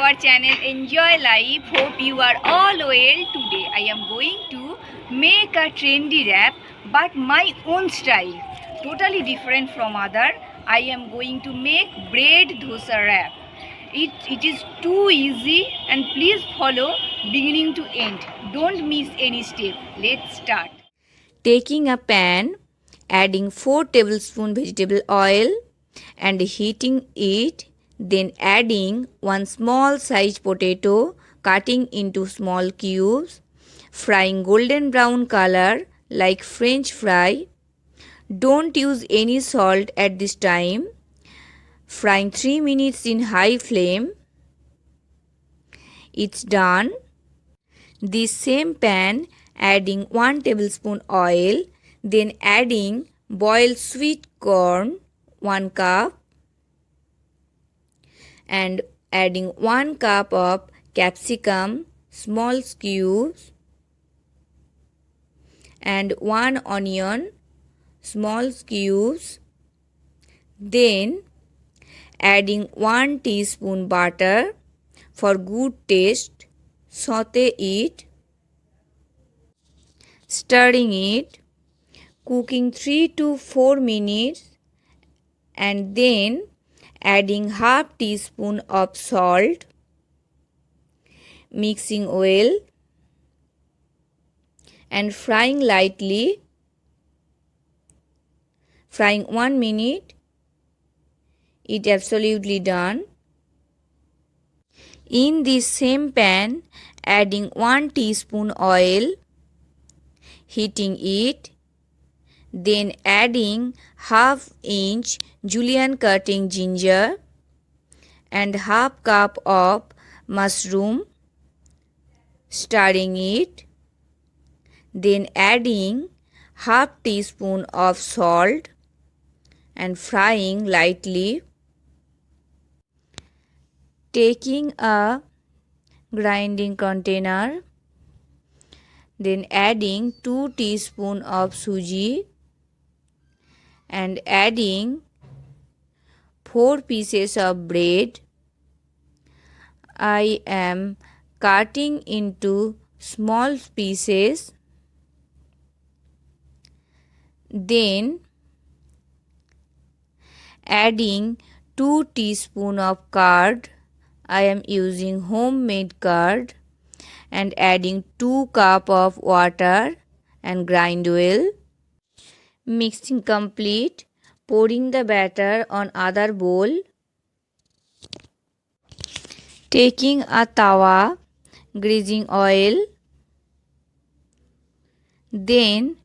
our channel Enjoy Life. Hope you are all well. Today I am going to make a trendy wrap but my own style. Totally different from other. I am going to make bread dosa wrap. It is too easy and please follow beginning to end. Don't miss any step. Let's start. Taking a pan, adding 4 tablespoons vegetable oil and heating it, then adding 1 small sized potato, cutting into small cubes, frying golden brown color like French fry. Don't use any salt at this time. Frying 3 minutes in high flame. It's done. This same pan, adding 1 tablespoon oil, then adding boiled sweet corn 1 cup and adding 1 cup of capsicum small cubes and 1 onion small cubes, then adding 1 teaspoon butter for good taste. Saute it, stirring it, cooking 3 to 4 minutes and then adding half teaspoon of salt, mixing well and frying lightly. Frying 1 minute. It absolutely done. In this same pan, adding 1 teaspoon oil, heating it, then adding half inch julienne cutting ginger and half cup of mushroom, stirring it, then adding half teaspoon of salt and frying lightly. Taking a grinding container, then adding 2 teaspoons of suji and adding 4 pieces of bread. I am cutting into small pieces. Then adding 2 teaspoons of curd. I am using homemade curd and adding 2 cup of water and grind well. Mixing complete, pouring the batter on other bowl. Taking a tawa, greasing oil, then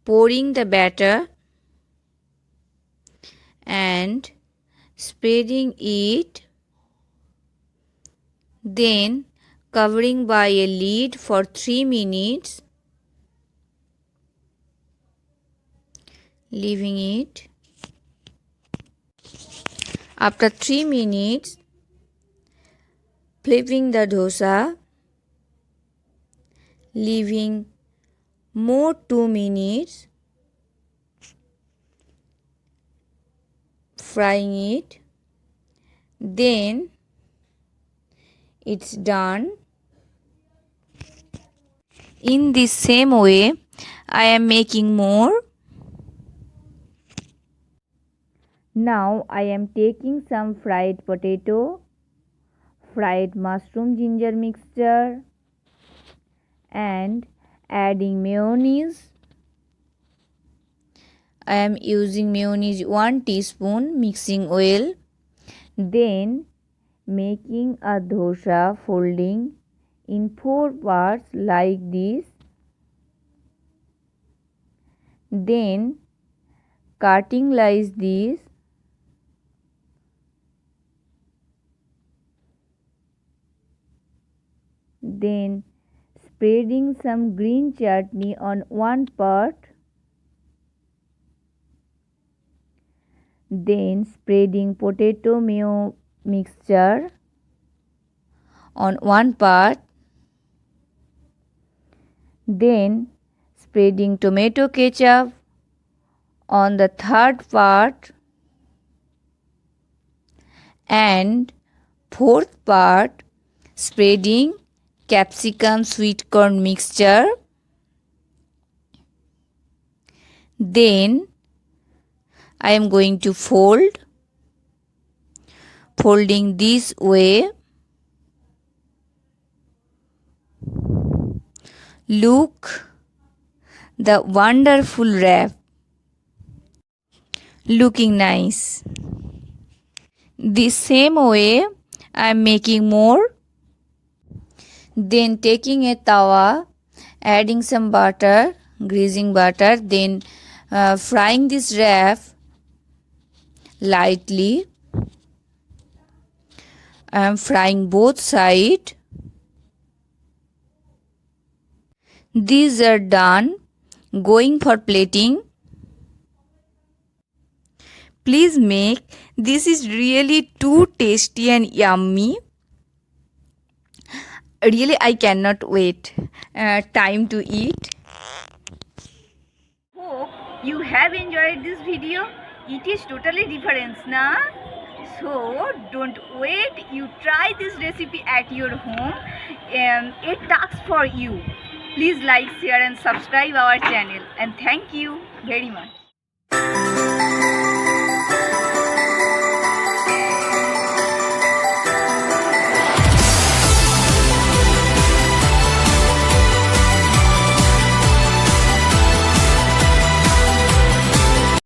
pouring the batter and spreading it, then covering by a lid for 3 minutes, leaving it. After 3 minutes, flipping the dosa, leaving more 2 minutes, frying it, then it's done. In this same way, I am making more. Now I am taking some fried potato, fried mushroom ginger mixture and adding mayonnaise. I am using mayonnaise 1 teaspoon, mixing well. Then making a dosa folding in 4 parts like this. Then cutting like this. Then spreading some green chutney on one part. Then spreading potato mayo mixture on one part. Then spreading tomato ketchup on the third part and fourth part spreading capsicum sweet corn mixture. Then I am going to folding this way. Look the wonderful wrap, looking nice. The same way I am making more. Then taking a tawa, adding some butter, greasing butter, then frying this wrap lightly. I am frying both sides. These are done. Going for plating. Please make. This is really too tasty and yummy. Really, I cannot wait. Time to eat. Hope you have enjoyed this video. It is totally different, na? So don't wait. You try this recipe at your home. A task for you. Please like, share and subscribe our channel. And thank you very much.